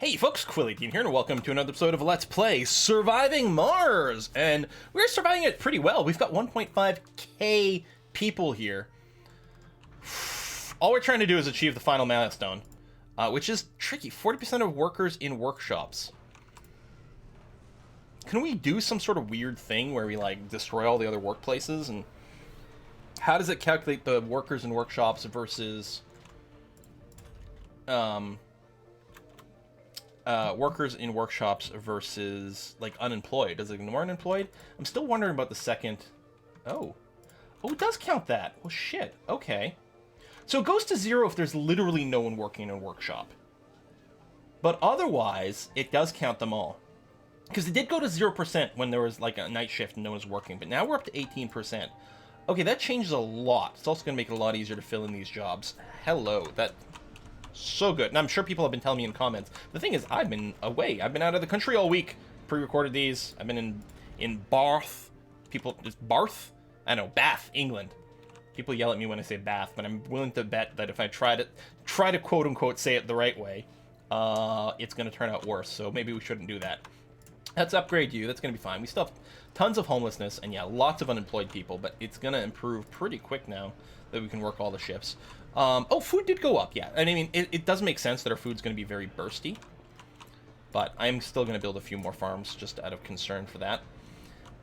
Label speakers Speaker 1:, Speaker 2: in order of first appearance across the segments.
Speaker 1: Hey folks, Quilly18 here, and welcome to another episode of Let's Play Surviving Mars! And we're surviving it pretty well. We've got 1.5k people here. All we're trying to do is achieve the final milestone, which is tricky. 40% of workers in workshops. Can we do some sort of weird thing where we, like, destroy all the other workplaces? And how does it calculate the workers in workshops versus... workers in workshops versus, like, unemployed? Does it ignore unemployed? I'm still wondering about the second... Oh, it does count that. Well, shit. Okay. So it goes to 0 if there's literally no one working in a workshop. But otherwise, it does count them all. Because it did go to 0% when there was, like, a night shift and no one was working. But now we're up to 18%. Okay, that changes a lot. It's also going to make it a lot easier to fill in these jobs. Hello. That... So good. And I'm sure people have been telling me in comments. The thing is, I've been away. I've been out of the country all week. Pre-recorded these. I've been in Bath. People, just Bath? I know, Bath, England. People yell at me when I say Bath, but I'm willing to bet that if I try to quote-unquote say it the right way, it's going to turn out worse. So maybe we shouldn't do that. Let's upgrade you. That's going to be fine. We still have tons of homelessness and, yeah, lots of unemployed people, but it's going to improve pretty quick now that we can work all the shifts. Oh, food did go up, yeah. And I mean, it does make sense that our food's going to be very bursty. But I'm still going to build a few more farms just out of concern for that.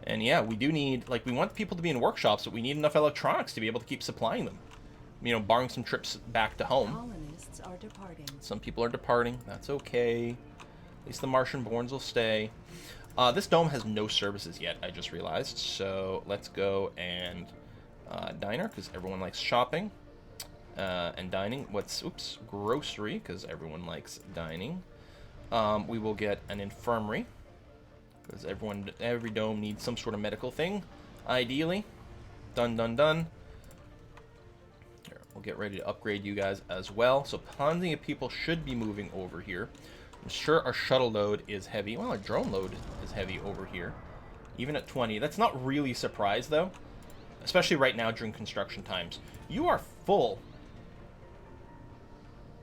Speaker 1: And yeah, we do need, like, we want people to be in workshops, but we need enough electronics to be able to keep supplying them. You know, barring some trips back to home.
Speaker 2: Colonists are departing.
Speaker 1: Some people are departing. That's okay. At least the Martian-borns will stay. This dome has no services yet, I just realized. So let's go and diner, because everyone likes shopping. And dining. Grocery, because everyone likes dining. We will get an infirmary, because every dome needs some sort of medical thing, ideally. Done. Here, we'll get ready to upgrade you guys as well. So plenty of people should be moving over here. I'm sure our shuttle load is heavy. Well, our drone load is heavy over here, even at 20. That's not really a surprise, though, especially right now during construction times. You are full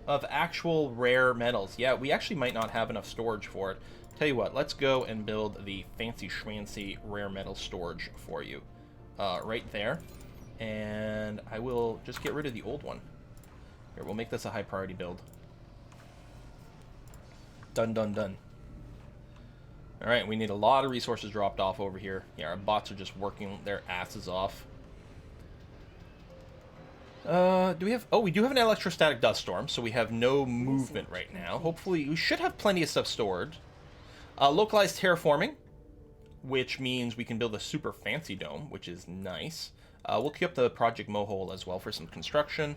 Speaker 1: of actual rare metals. Yeah, we actually might not have enough storage for it. Tell you what, let's go and build the fancy schmancy rare metal storage for you. Right there. And I will just get rid of the old one. Here, we'll make this a high priority build. Done. Alright, we need a lot of resources dropped off over here. Yeah, our bots are just working their asses off. Do we have... Oh, we do have an electrostatic dust storm, so we have no movement right now. Hopefully, we should have plenty of stuff stored. Localized terraforming, which means we can build a super fancy dome, which is nice. We'll keep up the Project Mohole as well for some construction.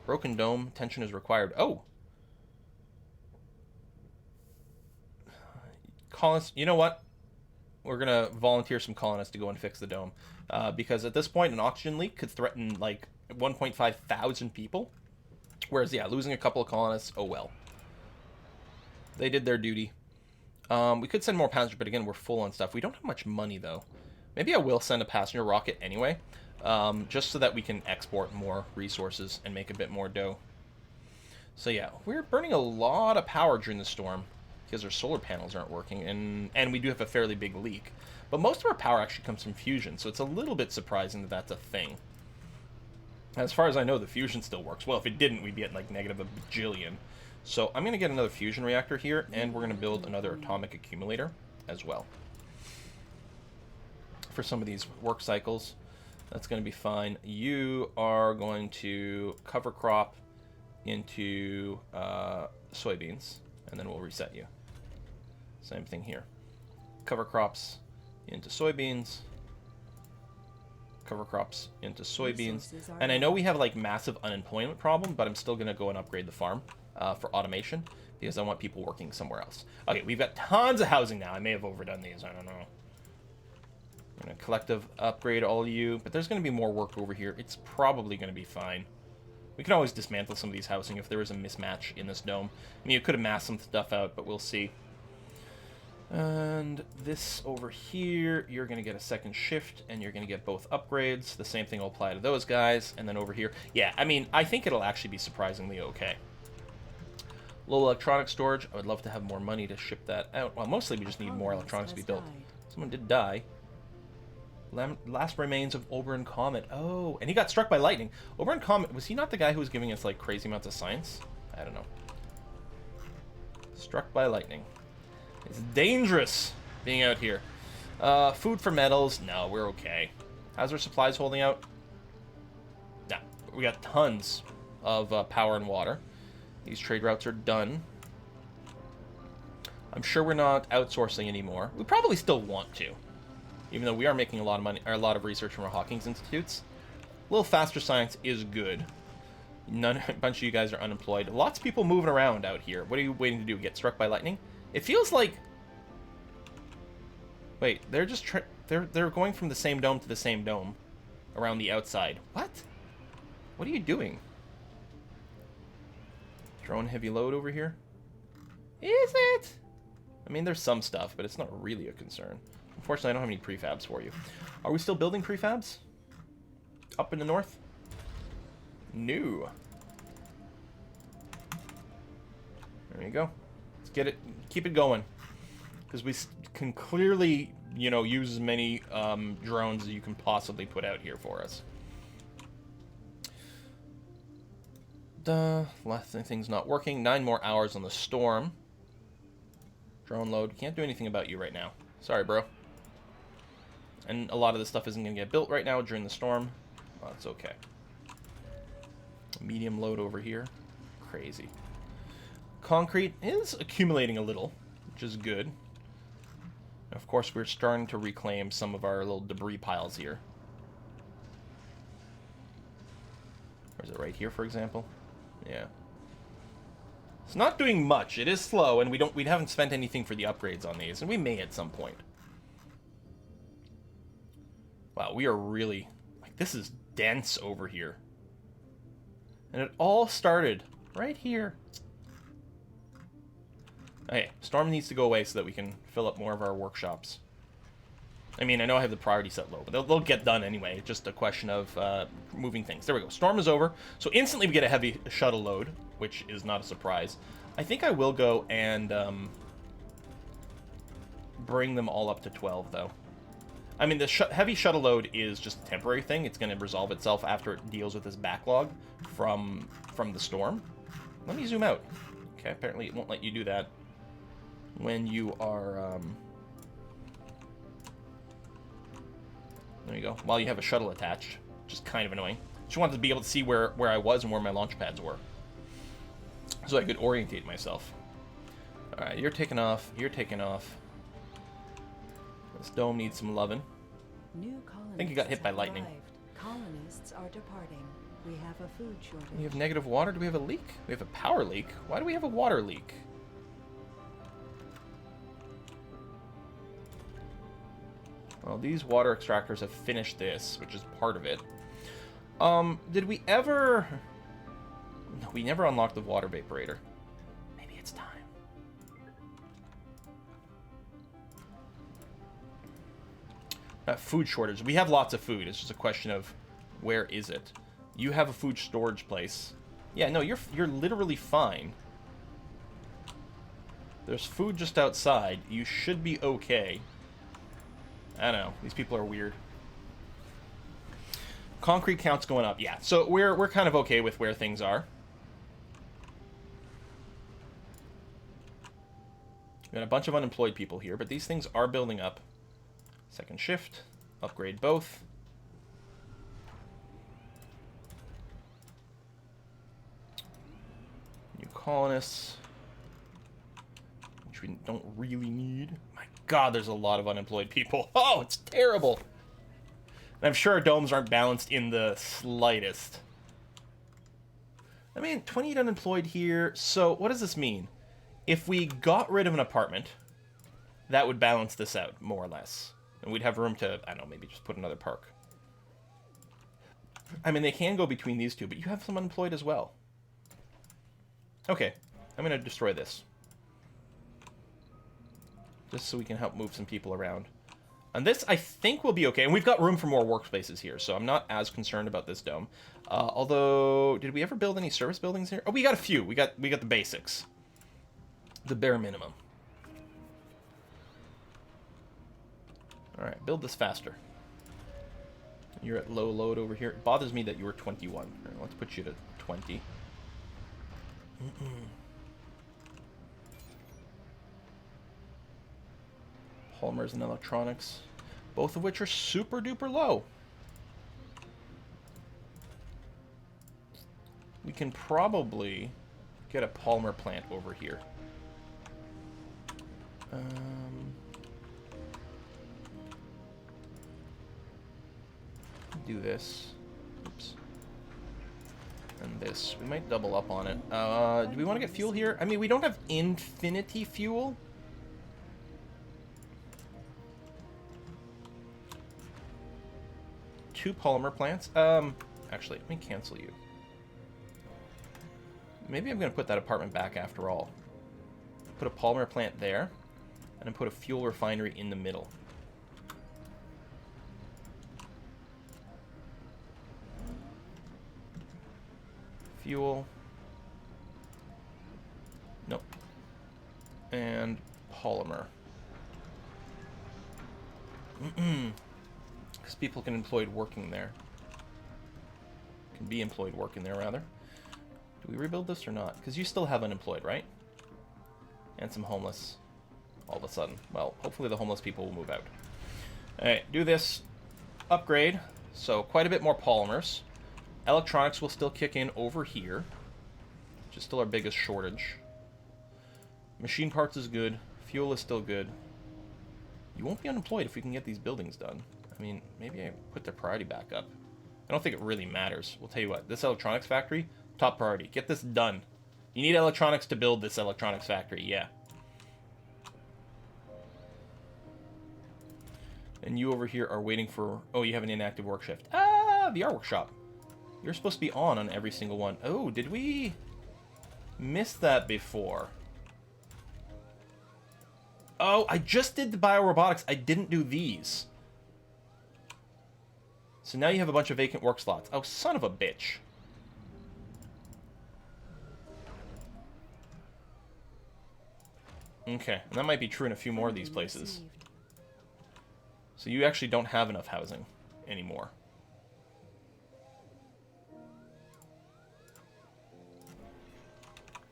Speaker 1: Broken dome, attention is required. Oh! Colonists, you know what? We're going to volunteer some colonists to go and fix the dome. Because at this point, an oxygen leak could threaten, like, 1.5 thousand people. Whereas, yeah, losing a couple of colonists, oh well. They did their duty. We could send more passengers, but again, we're full on stuff. We don't have much money, though. Maybe I will send a passenger rocket anyway. Just so that we can export more resources and make a bit more dough. So, yeah, we're burning a lot of power during the storm, because our solar panels aren't working, and we do have a fairly big leak. But most of our power actually comes from fusion, so it's a little bit surprising that that's a thing. As far as I know, the fusion still works. Well, if it didn't, we'd be at, like, negative a bajillion. So I'm going to get another fusion reactor here, and we're going to build another atomic accumulator as well. For some of these work cycles, that's going to be fine. You are going to cover crop into soybeans, and then we'll reset you. Same thing here. Cover crops into soybeans. Cover crops into soybeans. And I know we have, like, massive unemployment problem, but I'm still going to go and upgrade the farm for automation because I want people working somewhere else. Okay, we've got tons of housing now. I may have overdone these. I don't know. I'm going to collective upgrade all of you, but there's going to be more work over here. It's probably going to be fine. We can always dismantle some of these housing if there is a mismatch in this dome. I mean, you could have massed some stuff out, but we'll see. And this over here, you're going to get a second shift, and you're going to get both upgrades. The same thing will apply to those guys. And then over here, yeah, I mean, I think it'll actually be surprisingly okay. Low electronic storage. I would love to have more money to ship that out. Well, mostly we just need more electronics to be built. Someone did die. Last remains of Oberon Comet. Oh, and he got struck by lightning. Oberon Comet, was he not the guy who was giving us, like, crazy amounts of science? I don't know. Struck by lightning. It's dangerous being out here. Food for metals. No, we're okay. How's our supplies holding out? Nah, we got tons of power and water. These trade routes are done. I'm sure we're not outsourcing anymore. We probably still want to, even though we are making a lot of money, or a lot of research from our Hawkins Institutes. A little faster science is good. A bunch of you guys are unemployed. Lots of people moving around out here. What are you waiting to do? Get struck by lightning? It feels like... Wait, they're just... They're going from the same dome to the same dome around the outside. What? What are you doing? Drone heavy load over here? Is it? I mean, there's some stuff, but it's not really a concern. Unfortunately, I don't have any prefabs for you. Are we still building prefabs? Up in the north? No. There you go. Let's get it. Keep it going. Because we can clearly, you know, use as many drones as you can possibly put out here for us. Last thing's not working. 9 more hours on the storm. Drone load. Can't do anything about you right now. Sorry, bro. And a lot of this stuff isn't going to get built right now during the storm. Well, that's okay. Medium load over here. Crazy. Concrete is accumulating a little, which is good. Of course, we're starting to reclaim some of our little debris piles here. Or is it right here, for example? Yeah. It's not doing much. It is slow, and we haven't spent anything for the upgrades on these, and we may at some point. Wow, we are really... Like, this is dense over here. And it all started right here. Okay, Storm needs to go away so that we can fill up more of our workshops. I mean, I know I have the priority set low, but they'll get done anyway. It's just a question of moving things. There we go. Storm is over. So instantly we get a heavy shuttle load, which is not a surprise. I think I will go and bring them all up to 12, though. I mean, the heavy shuttle load is just a temporary thing. It's going to resolve itself after it deals with this backlog from the storm. Let me zoom out. Okay, apparently it won't let you do that when you are... There you go. While you have a shuttle attached, which is kind of annoying. Just wanted to be able to see where I was and where my launch pads were, so I could orientate myself. All right, you're taking off. You're taking off. This dome needs some loving. I think you got hit by lightning.
Speaker 2: Colonists are departing. We have a food shortage.
Speaker 1: We have negative water. Do we have a leak? We have a power leak. Why do we have a water leak? Well, these water extractors have finished this, which is part of it. Did we ever... No, we never unlocked the water vaporator. Maybe it's time. Food shortage. We have lots of food. It's just a question of where is it. You have a food storage place. Yeah, no, you're literally fine. There's food just outside. You should be okay. I don't know. These people are weird. Concrete count's going up. Yeah, so we're kind of okay with where things are. We got a bunch of unemployed people here, but these things are building up. Second shift. Upgrade both. New colonists, which we don't really need. My God, there's a lot of unemployed people. Oh, it's terrible. And I'm sure our domes aren't balanced in the slightest. I mean, 28 unemployed here. So what does this mean? If we got rid of an apartment, that would balance this out, more or less. And we'd have room to, I don't know, maybe just put another park. I mean, they can go between these two, but you have some unemployed as well. Okay, I'm going to destroy this. Just so we can help move some people around. And this, I think, will be okay. And we've got room for more workspaces here, so I'm not as concerned about this dome. Although, did we ever build any service buildings here? Oh, we got a few. We got the basics. The bare minimum. Alright, build this faster. You're at low load over here. It bothers me that you were 21. Right, let's put you to 20. Polymers and electronics. Both of which are super duper low. We can probably get a polymer plant over here. Do this. Oops. And this. We might double up on it. Do we want to get fuel here? I mean, we don't have infinity fuel. Two polymer plants. Actually, let me cancel you. Maybe I'm going to put that apartment back after all. Put a polymer plant there, and then put a fuel refinery in the middle. Fuel. Nope. And polymer. Because people can employed working there. Can be employed working there, rather. Do we rebuild this or not? Because you still have unemployed, right? And some homeless. All of a sudden. Well, hopefully the homeless people will move out. Alright, do this. Upgrade. So, quite a bit more polymers. Electronics will still kick in over here. Which is still our biggest shortage. Machine parts is good. Fuel is still good. You won't be unemployed if we can get these buildings done. I mean, maybe I put the priority back up. I don't think it really matters. We'll tell you what. This electronics factory, top priority. Get this done. You need electronics to build this electronics factory, yeah. And you over here are waiting for... Oh, you have an inactive work shift. Ah, the art workshop. You're supposed to be on every single one. Oh, did we miss that before? Oh, I just did the biorobotics. I didn't do these. So now you have a bunch of vacant work slots. Oh, son of a bitch. Okay, and that might be true in a few more of these places. So you actually don't have enough housing anymore.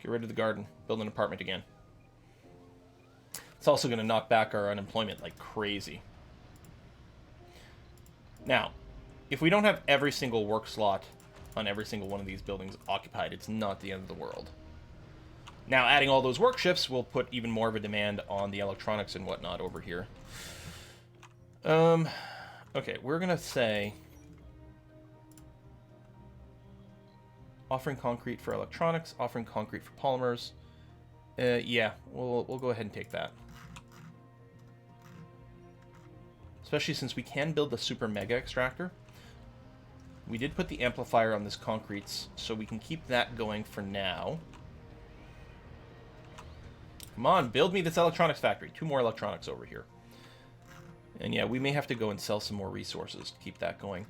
Speaker 1: Get rid of the garden. Build an apartment again. It's also going to knock back our unemployment like crazy. Now, if we don't have every single work slot on every single one of these buildings occupied, it's not the end of the world. Now, adding all those work shifts will put even more of a demand on the electronics and whatnot over here. Okay, we're going to say... offering concrete for electronics, offering concrete for polymers. Yeah, we'll go ahead and take that. Especially since we can build the super mega extractor. We did put the amplifier on this concretes, so we can keep that going for now. Come on, build me this electronics factory. 2 more electronics over here. And yeah, we may have to go and sell some more resources to keep that going.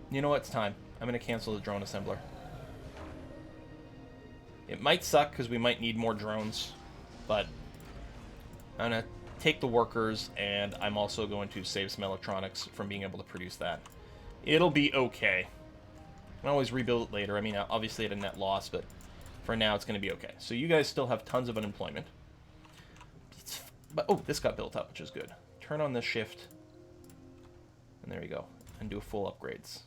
Speaker 1: You know what? It's time. I'm going to cancel the drone assembler. It might suck because we might need more drones, but I'm going to take the workers, and I'm also going to save some electronics from being able to produce that. It'll be okay. I can always rebuild it later. I mean, obviously at a net loss, but for now it's going to be okay. So you guys still have tons of unemployment. But oh, this got built up, which is good. Turn on this shift, and there you go, and do full upgrades.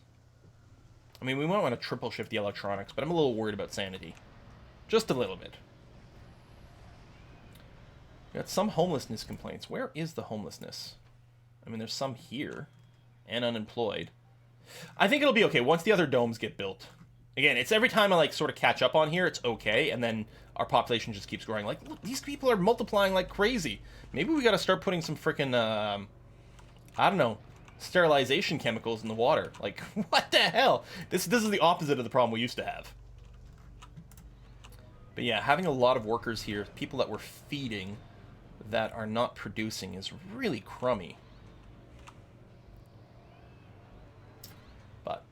Speaker 1: I mean, we might want to triple shift the electronics, but I'm a little worried about sanity. Just a little bit. We got some homelessness complaints. Where is the homelessness? I mean, there's some here. And unemployed. I think it'll be okay once the other domes get built. Again, it's every time I, like, sort of catch up on here, it's okay, and then our population just keeps growing. Like, look, these people are multiplying like crazy. Maybe we gotta start putting some frickin', I don't know, sterilization chemicals in the water. Like, what the hell? This is the opposite of the problem we used to have. But yeah, having a lot of workers here, people that we're feeding that are not producing, is really crummy. But,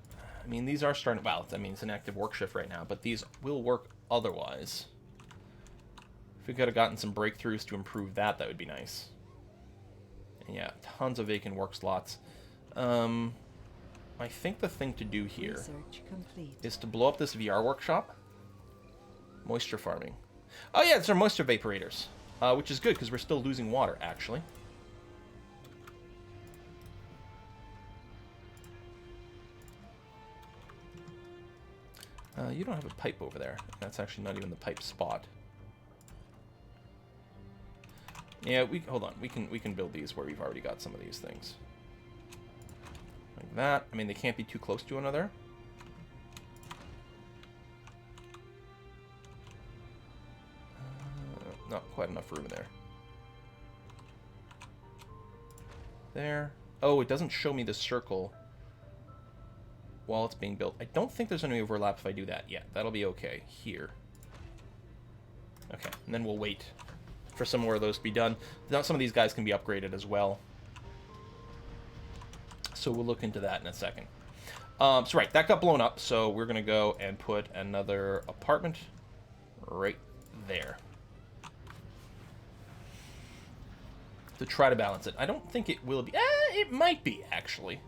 Speaker 1: I mean, these are starting... Well, I mean, it's an active work shift right now, but these will work otherwise. If we could have gotten some breakthroughs to improve that, that would be nice. And yeah, tons of vacant work slots. I think the thing to do here
Speaker 2: Research complete.
Speaker 1: is to blow up this VR workshop. Moisture farming. Oh yeah, it's our moisture vaporators, which is good because we're still losing water, actually. You don't have a pipe over there. That's actually not even the pipe spot. Yeah, hold on. We can build these where we've already got some of these things. Like that. I mean, they can't be too close to another. Not quite enough room in there. There. Oh, it doesn't show me the circle while it's being built. I don't think there's any overlap if I do that yet. That'll be okay. Here. Okay, and then we'll wait for some more of those to be done. Now, some of these guys can be upgraded as well. So we'll look into that in a second. So right, that got blown up, so we're going to go and put another apartment right there. To try to balance it. I don't think it will be. It might be, actually.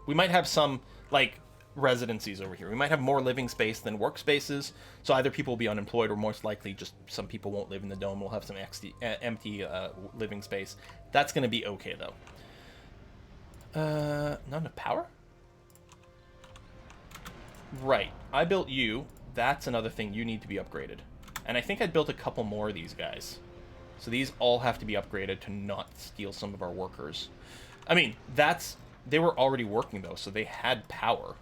Speaker 1: We might have some, like, residencies over here. We might have more living space than workspaces, so either people will be unemployed or most likely just some people won't live in the dome. We'll have some empty living space. That's going to be okay, though. Not enough power? Right. I built you. That's another thing. You need to be upgraded. And I think I built a couple more of these guys. So these all have to be upgraded to not steal some of our workers. I mean, they were already working, though, so they had power.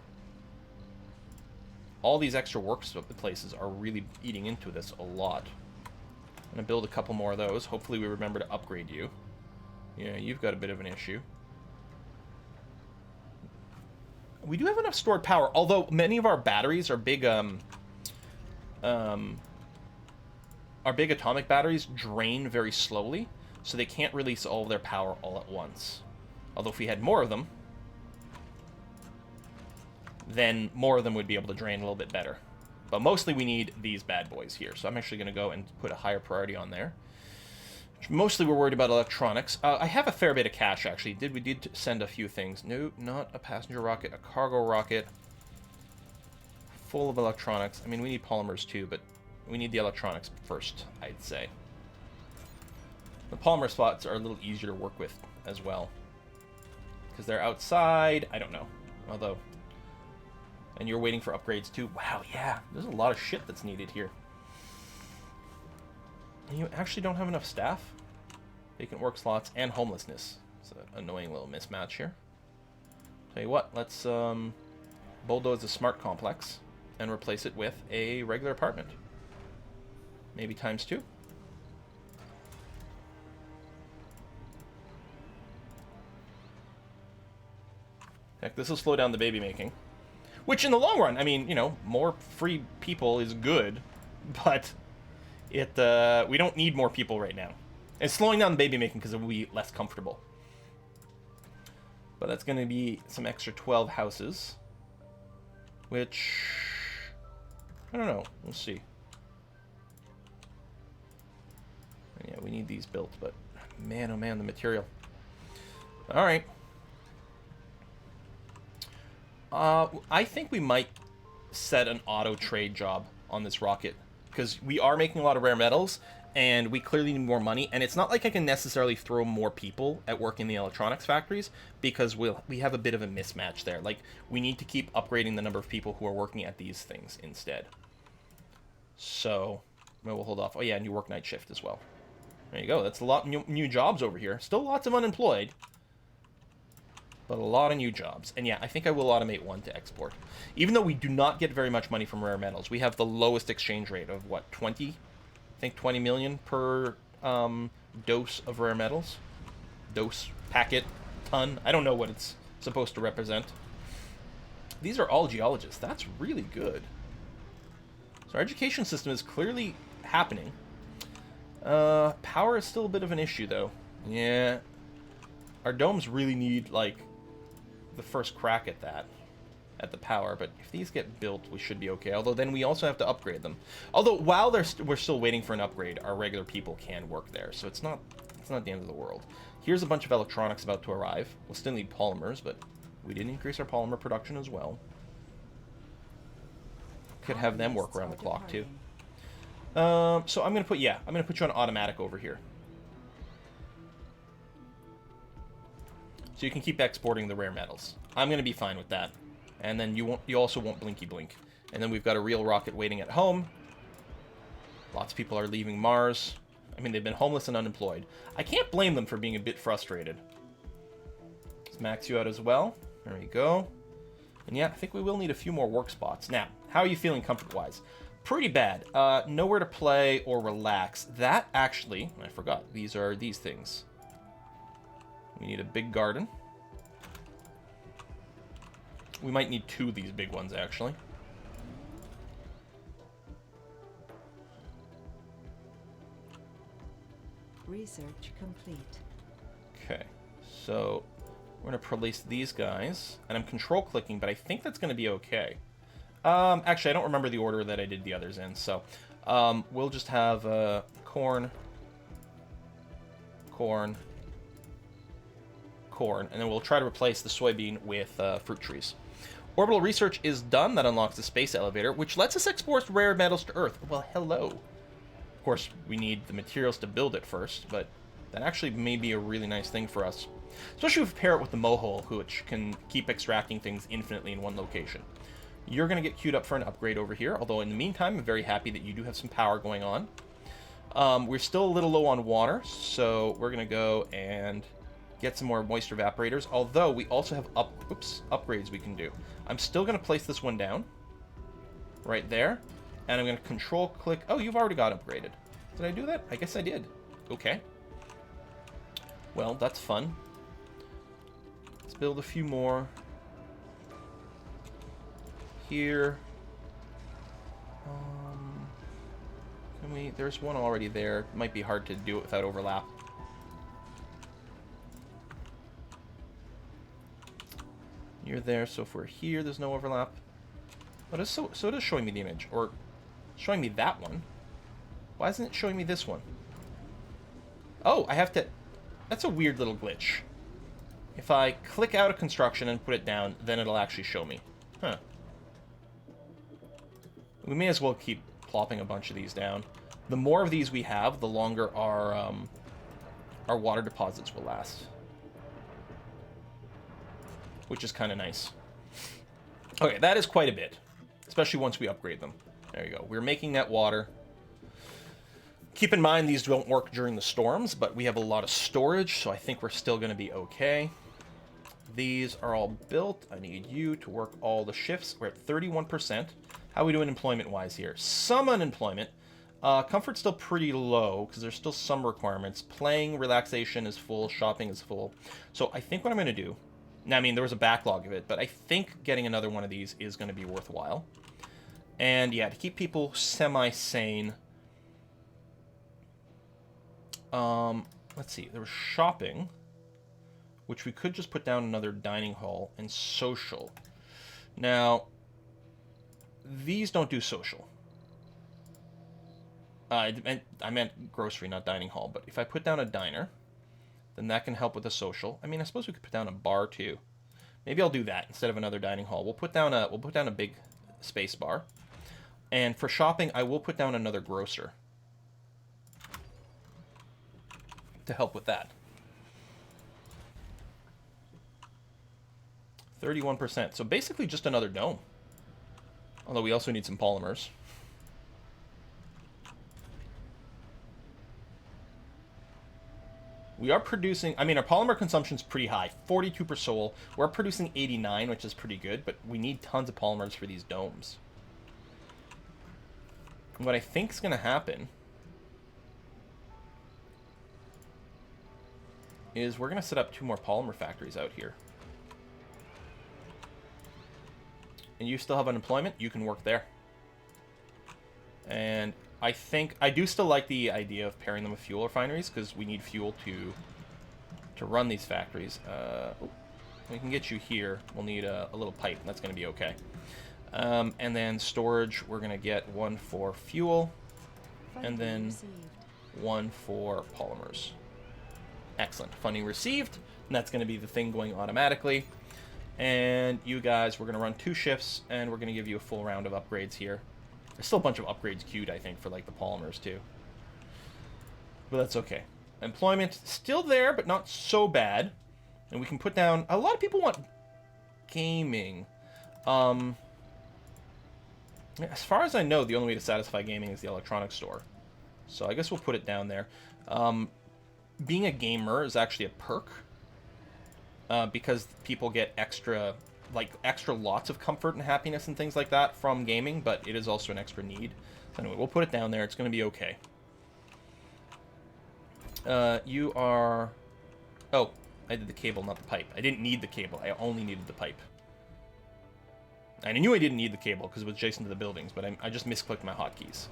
Speaker 1: All these extra workplaces are really eating into this a lot. I'm going to build a couple more of those. Hopefully we remember to upgrade you. Yeah, you've got a bit of an issue. We do have enough stored power, although many of our batteries are big, our big atomic batteries drain very slowly, so they can't release all of their power all at once. Although if we had more of them, then more of them would be able to drain a little bit better. But mostly we need these bad boys here, so I'm actually going to go and put a higher priority on there. Mostly we're worried about electronics. I have a fair bit of cash, actually. We did send a few things. No, not a passenger rocket, a cargo rocket. Full of electronics. I mean, we need polymers too, but we need the electronics first, I'd say. The polymer spots are a little easier to work with as well. Because they're outside. I don't know. Although... And you're waiting for upgrades too. Wow, yeah. There's a lot of shit that's needed here. And you actually don't have enough staff? Vacant work slots and homelessness. It's an annoying little mismatch here. Tell you what, let's bulldoze the smart complex and replace it with a regular apartment. Maybe times 2. Heck, this will slow down the baby making. Which in the long run, I mean, you know, more free people is good, but we don't need more people right now. It's slowing down the baby making because it will be less comfortable. But that's going to be some extra 12 houses, which, I don't know, we'll see. And yeah, we need these built, but man, oh man, the material. All right. I think we might set an auto trade job on this rocket because we are making a lot of rare metals and we clearly need more money, and it's not like I can necessarily throw more people at work in the electronics factories because we have a bit of a mismatch there. Like, we need to keep upgrading the number of people who are working at these things instead. So, we'll hold off. Oh yeah, and you work night shift as well. There you go. That's a lot of new jobs over here. Still lots of unemployed. But a lot of new jobs. And yeah, I think I will automate one to export. Even though we do not get very much money from rare metals. We have the lowest exchange rate of, what, 20? I think 20 million per dose of rare metals. Dose, packet, ton. I don't know what it's supposed to represent. These are all geologists. That's really good. So our education system is clearly happening. Power is still a bit of an issue, though. Yeah. Our domes really need, like, the first crack at that. at the power, but if these get built, we should be okay. Although then we also have to upgrade them. Although while we're still waiting for an upgrade, our regular people can work there, so it's not the end of the world. Here's a bunch of electronics about to arrive. We'll still need polymers, but we did increase our polymer production as well. Could have them work around the clock too. So I'm gonna put you on automatic over here, so you can keep exporting the rare metals. I'm gonna be fine with that. And then you also won't blinky blink. And then we've got a real rocket waiting at home. Lots of people are leaving Mars. I mean, they've been homeless and unemployed. I can't blame them for being a bit frustrated. Let's max you out as well. There we go. And yeah, I think we will need a few more work spots. Now, how are you feeling comfort-wise? Pretty bad. Nowhere to play or relax. That actually, I forgot, these are these things. We need a big garden. We might need 2 of these big ones, actually.
Speaker 2: Research complete.
Speaker 1: Okay, so we're going to place these guys. And I'm control clicking, but I think that's going to be okay. Actually, I don't remember the order that I did the others in, so we'll just have corn, corn, corn, and then we'll try to replace the soybean with fruit trees. Orbital research is done. That unlocks the space elevator, which lets us export rare metals to Earth. Well, hello. Of course, we need the materials to build it first, but that actually may be a really nice thing for us. Especially if we pair it with the mohole, which can keep extracting things infinitely in one location. You're going to get queued up for an upgrade over here, although in the meantime, I'm very happy that you do have some power going on. We're still a little low on water, so we're going to go and get some more moisture evaporators, although we also have upgrades we can do. I'm still going to place this one down right there, and I'm going to control click. Oh, you've already got upgraded. Did I do that? I guess I did. Okay. Well, that's fun. Let's build a few more here. Can we? There's one already there. It might be hard to do it without overlap. You're there, so if we're here, there's no overlap. But so it is showing me the image, or showing me that one. Why isn't it showing me this one? Oh, I have to... That's a weird little glitch. If I click out of construction and put it down, then it'll actually show me. Huh. We may as well keep plopping a bunch of these down. The more of these we have, the longer our water deposits will last. Which is kind of nice. Okay, that is quite a bit. Especially once we upgrade them. There you go. We're making that water. Keep in mind, these don't work during the storms, but we have a lot of storage, so I think we're still going to be okay. These are all built. I need you to work all the shifts. We're at 31%. How are we doing employment-wise here? Some unemployment. Comfort's still pretty low, because there's still some requirements. Playing, relaxation is full. Shopping is full. So I think what I'm going to do... Now, I mean, there was a backlog of it, but I think getting another one of these is going to be worthwhile. And, yeah, to keep people semi-sane... let's see. There was shopping, which we could just put down another dining hall, and social. Now, these don't do social. I meant grocery, not dining hall. But if I put down a diner, then that can help with the social. I mean, I suppose we could put down a bar too. Maybe I'll do that instead of another dining hall. We'll put down a big space bar. And for shopping, I will put down another grocer to help with that. 31%. So basically just another dome. Although we also need some polymers. We are producing... I mean, our polymer consumption is pretty high. 42 per soul. We're producing 89, which is pretty good. But we need tons of polymers for these domes. And what I think is going to happen... is we're going to set up 2 more polymer factories out here. And you still have unemployment, you can work there. And I think... I do still like the idea of pairing them with fuel refineries, because we need fuel to run these factories. We can get you here. We'll need a little pipe. That's going to be okay. And then storage, we're going to get one for fuel. And then one for polymers. Excellent. Funding received. And that's going to be the thing going automatically. And you guys, we're going to run 2 shifts, and we're going to give you a full round of upgrades here. There's still a bunch of upgrades queued, I think, for like the polymers too. But that's okay. Employment still there, but not so bad. And we can put down... A lot of people want gaming. As far as I know, the only way to satisfy gaming is the electronics store. So I guess we'll put it down there. Being a gamer is actually a perk. Because people get extra lots of comfort and happiness and things like that from gaming, but it is also an extra need. So anyway, we'll put it down there. It's going to be okay. You are... Oh, I did the cable, not the pipe. I didn't need the cable. I only needed the pipe. And I knew I didn't need the cable because it was adjacent to the buildings, but I just misclicked my hotkeys.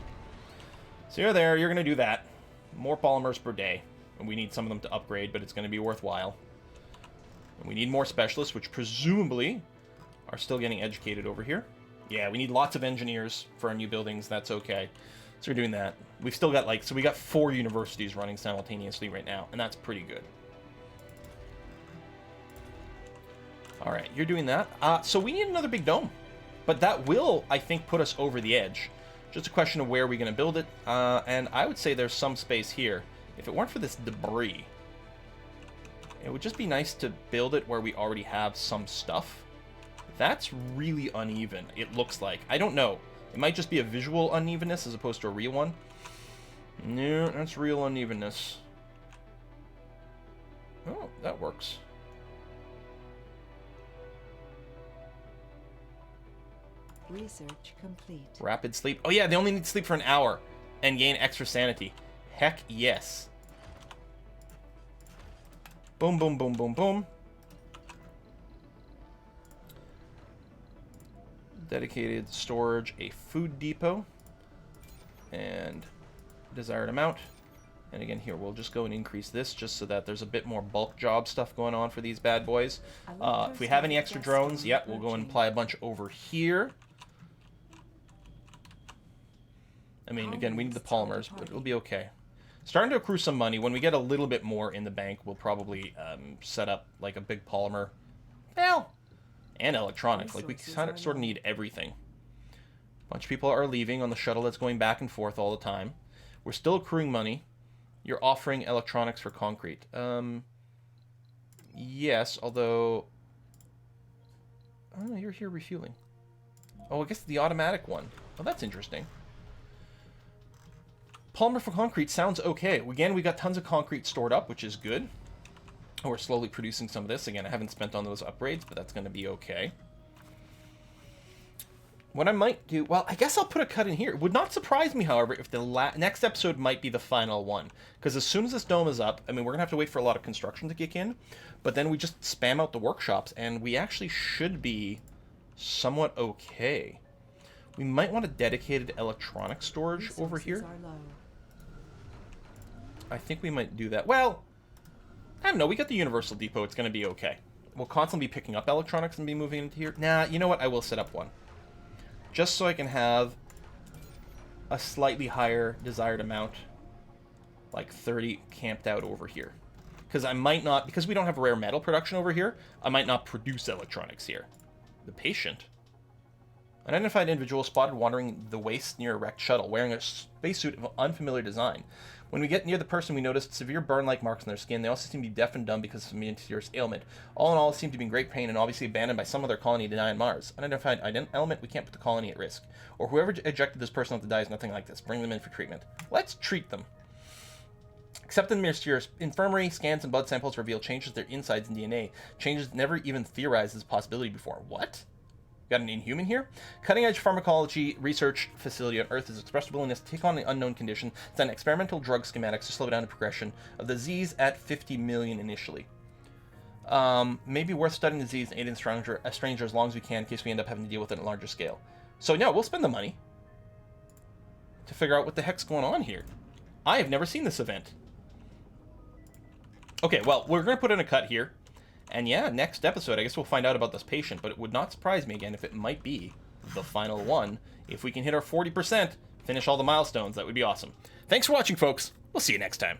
Speaker 1: So you're there. You're going to do that. More polymers per day. And we need some of them to upgrade, but it's going to be worthwhile. And we need more specialists, which presumably are still getting educated over here. Yeah, we need lots of engineers for our new buildings. That's okay. So we're doing that. We've still got so we got 4 universities running simultaneously right now, and that's pretty good. All right, you're doing that. So we need another big dome. But that will, I think, put us over the edge. Just a question of where we're going to build it. And I would say there's some space here. If it weren't for this debris... It would just be nice to build it where we already have some stuff. That's really uneven, it looks like. I don't know. It might just be a visual unevenness as opposed to a real one. No, that's real unevenness. Oh, that works.
Speaker 2: Research complete.
Speaker 1: Rapid sleep. Oh yeah, they only need to sleep for an hour and gain extra sanity. Heck yes. Boom, boom, boom, boom, boom. Dedicated storage, a food depot. And desired amount. And again, here, we'll just go and increase this just so that there's a bit more bulk job stuff going on for these bad boys. If we have any extra drones, yeah, we'll go and apply a bunch over here. I mean, again, we need the polymers, but it'll be okay. Starting to accrue some money. When we get a little bit more in the bank, we'll probably set up like a big polymer. Well, and electronics. Like we kind of sort of need everything. A bunch of people are leaving on the shuttle that's going back and forth all the time. We're still accruing money. You're offering electronics for concrete. Yes, although... Oh, you're here refueling. Oh, I guess the automatic one. Oh, that's interesting. Polymer for concrete sounds okay. Again, we got tons of concrete stored up, which is good. We're slowly producing some of this. Again, I haven't spent on those upgrades, but that's going to be okay. What I might do... Well, I guess I'll put a cut in here. It would not surprise me, however, if the next episode might be the final one. Because as soon as this dome is up, I mean, we're going to have to wait for a lot of construction to kick in. But then we just spam out the workshops, and we actually should be somewhat okay. We might want a dedicated electronic storage over here. I think we might do that. Well, I don't know. We got the Universal Depot. It's going to be okay. We'll constantly be picking up electronics and be moving into here. Nah, you know what? I will set up one. Just so I can have a slightly higher desired amount, like 30 camped out over here. Because I might not, because we don't have rare metal production over here, I might not produce electronics here. The patient. Unidentified individual spotted wandering the waste near a wrecked shuttle, wearing a spacesuit of unfamiliar design. When we get near the person, we noticed severe burn-like marks on their skin. They also seem to be deaf and dumb because of some mysterious ailment. All in all, it seemed to be in great pain and obviously abandoned by some other colony to die on Mars. Unidentified element, we can't put the colony at risk. Or whoever ejected this person off to die is nothing like this. Bring them in for treatment. Let's treat them. Except in the mysterious infirmary, scans and blood samples reveal changes to their insides and DNA. Changes never even theorized as a possibility before. What? Got an inhuman here? Cutting-edge pharmacology research facility on Earth has expressed a willingness to take on the unknown condition, send experimental drug schematics to slow down the progression of the disease at 50 million initially. Maybe worth studying the disease and aiding a stranger as long as we can in case we end up having to deal with it on a larger scale. So yeah, we'll spend the money to figure out what the heck's going on here. I have never seen this event. Okay, well, we're going to put in a cut here. And yeah, next episode, I guess we'll find out about this patient, but it would not surprise me again if it might be the final one. If we can hit our 40%, finish all the milestones, that would be awesome. Thanks for watching, folks. We'll see you next time.